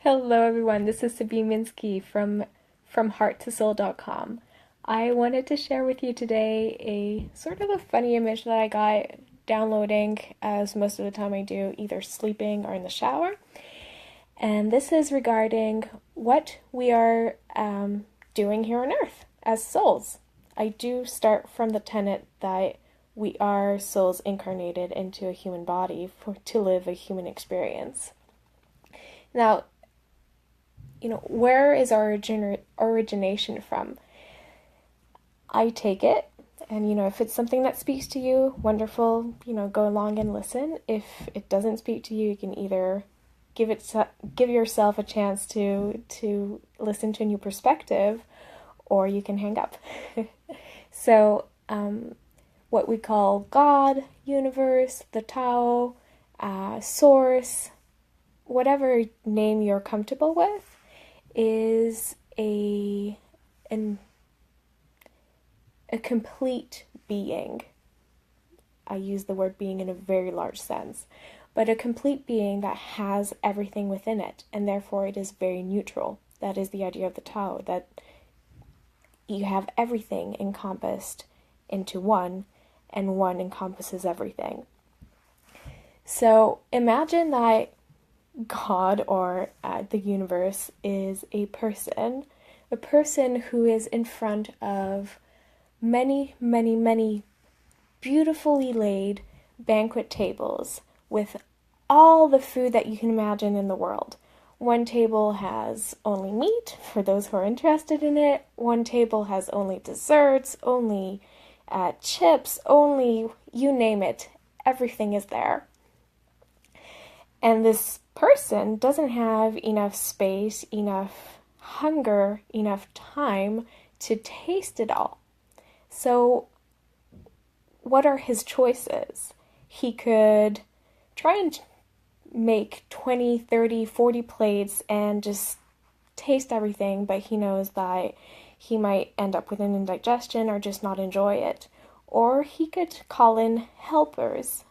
Hello everyone, this is Sabine Minsky from hearttosoul.com. I wanted to share with you today a sort of a funny image that I got downloading, as most of the time I do, either sleeping or in the shower. And this is regarding what we are doing here on Earth as souls. I do start from the tenet that we are souls incarnated into a human body to live a human experience. Now, where is our origination from? I take it, and if it's something that speaks to you, wonderful, go along and listen. If it doesn't speak to you, you can either give yourself a chance to listen to a new perspective, or you can hang up. So, what we call God, universe, the Tao, source, whatever name you're comfortable with, is a complete being. I use the word being in a very large sense, but a complete being that has everything within it, and therefore it is very neutral. That is the idea of the Tao, that you have everything encompassed into one, and one encompasses everything. So imagine that God or the universe is a person who is in front of many, many, many beautifully laid banquet tables with all the food that you can imagine in the world. One table has only meat, for those who are interested in it. One table has only desserts, only chips, only you name it. Everything is there. And this person doesn't have enough space, enough hunger, enough time to taste it all. So what are his choices? He could try and make 20, 30, 40 plates and just taste everything, but he knows that he might end up with an indigestion or just not enjoy it. Or he could call in helpers,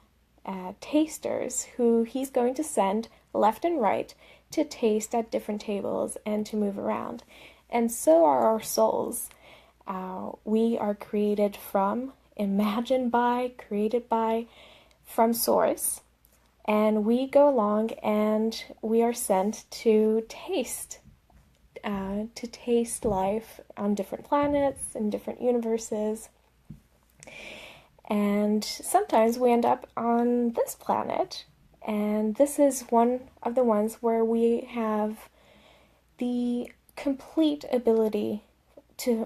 tasters, who he's going to send left and right to taste at different tables and to move around. And so are our souls. We are created from, imagined by, created by, from source. And we go along and we are sent to taste life on different planets and different universes. And sometimes we end up on this planet, and this is one of the ones where we have the complete ability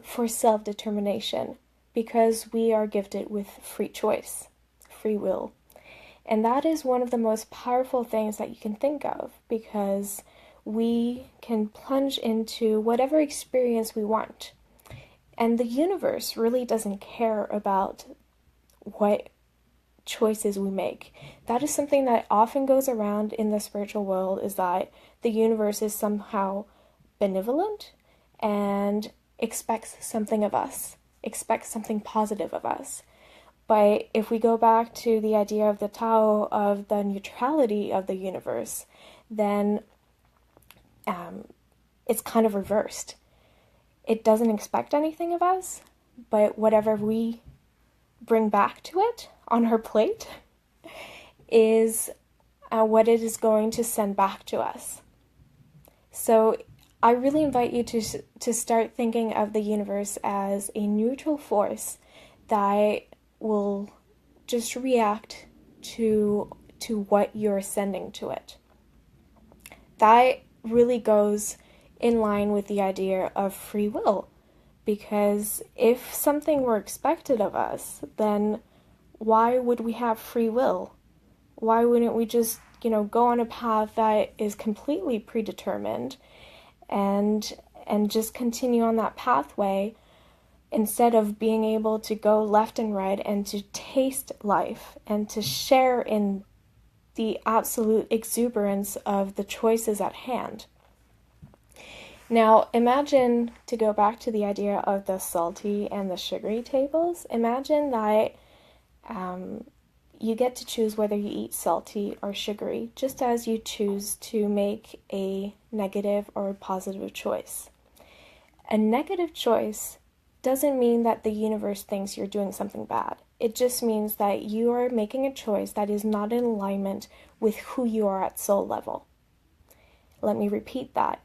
for self-determination, because we are gifted with free choice, free will. And that is one of the most powerful things that you can think of, because we can plunge into whatever experience we want. And the universe really doesn't care about what choices we make. That is something that often goes around in the spiritual world, is that the universe is somehow benevolent and expects something of us, expects something positive of us. But if we go back to the idea of the Tao, of the neutrality of the universe, then it's kind of reversed. It doesn't expect anything of us, but whatever we bring back to it on her plate is what it is going to send back to us. So I really invite you to start thinking of the universe as a neutral force that will just react to what you're sending to it. That really goes in line with the idea of free will. Because if something were expected of us, then why would we have free will? Why wouldn't we just, go on a path that is completely predetermined and just continue on that pathway, instead of being able to go left and right and to taste life and to share in the absolute exuberance of the choices at hand? Now, imagine, to go back to the idea of the salty and the sugary tables, imagine that you get to choose whether you eat salty or sugary, just as you choose to make a negative or a positive choice. A negative choice doesn't mean that the universe thinks you're doing something bad. It just means that you are making a choice that is not in alignment with who you are at soul level. Let me repeat that.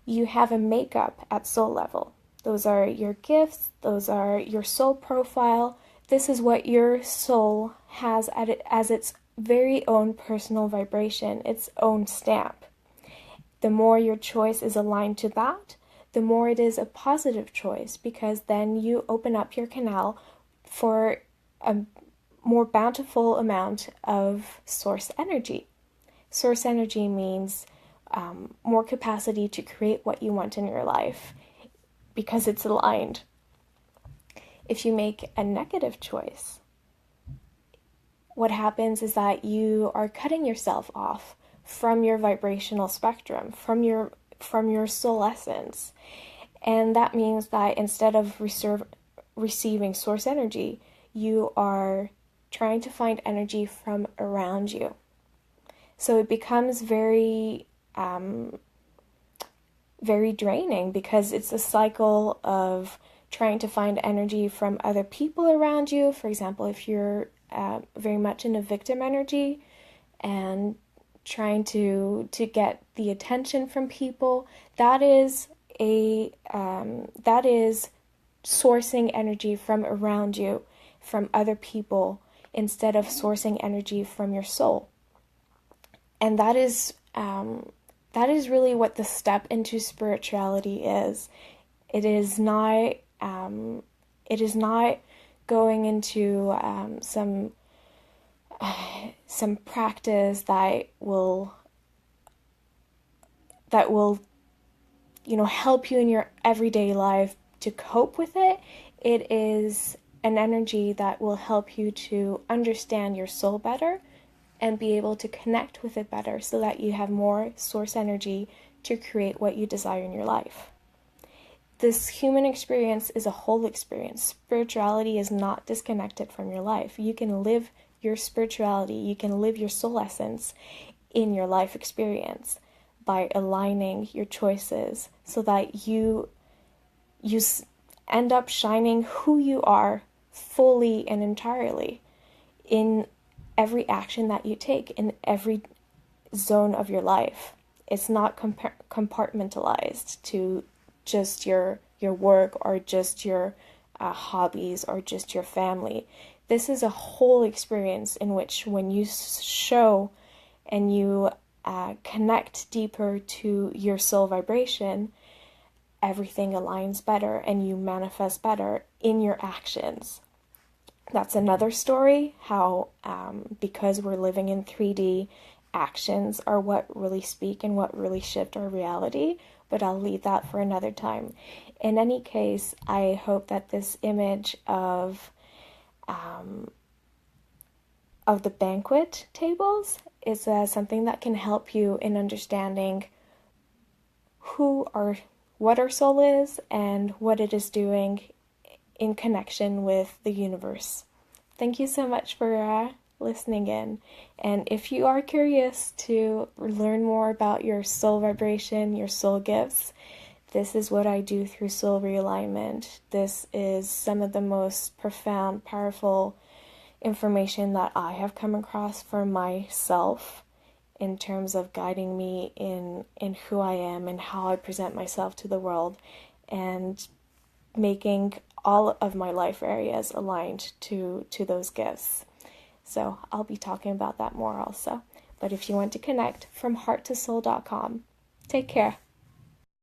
You have a makeup at soul level. Those are your gifts, those are your soul profile. This is what your soul has as its very own personal vibration, its own stamp. The more your choice is aligned to that, the more it is a positive choice, because then you open up your canal for a more bountiful amount of source energy. Source energy means more capacity to create what you want in your life because it's aligned. If you make a negative choice, what happens is that you are cutting yourself off from your vibrational spectrum, from your soul essence. And that means that instead of receiving source energy, you are trying to find energy from around you. So it becomes very draining, because it's a cycle of trying to find energy from other people around you. For example, if you're very much in a victim energy and trying to get the attention from people, that is sourcing energy from around you, from other people, instead of sourcing energy from your soul. And that is really what the step into spirituality is. It is not going into some practice that will help you in your everyday life to cope with it. It is an energy that will help you to understand your soul better and be able to connect with it better, so that you have more source energy to create what you desire in your life. This human experience is a whole experience. Spirituality is not disconnected from your life. You can live your spirituality, you can live your soul essence in your life experience by aligning your choices so that you end up shining who you are fully and entirely in every action that you take, in every zone of your life. It's not compartmentalized to just your work or just your hobbies or just your family. This is a whole experience in which, when you show and you connect deeper to your soul vibration, everything aligns better and you manifest better in your actions. That's another story, how because we're living in 3D, actions are what really speak and what really shift our reality, but I'll leave that for another time. In any case, I hope that this image of the banquet tables is something that can help you in understanding what our soul is and what it is doing in connection with the universe. Thank you so much for listening in. And if you are curious to learn more about your soul vibration, your soul gifts, this is what I do through soul realignment. This is some of the most profound, powerful information that I have come across for myself in terms of guiding me in who I am and how I present myself to the world, and making all of my life areas aligned to those gifts. So I'll be talking about that more also. But if you want to connect, from hearttosoul.com. Take care.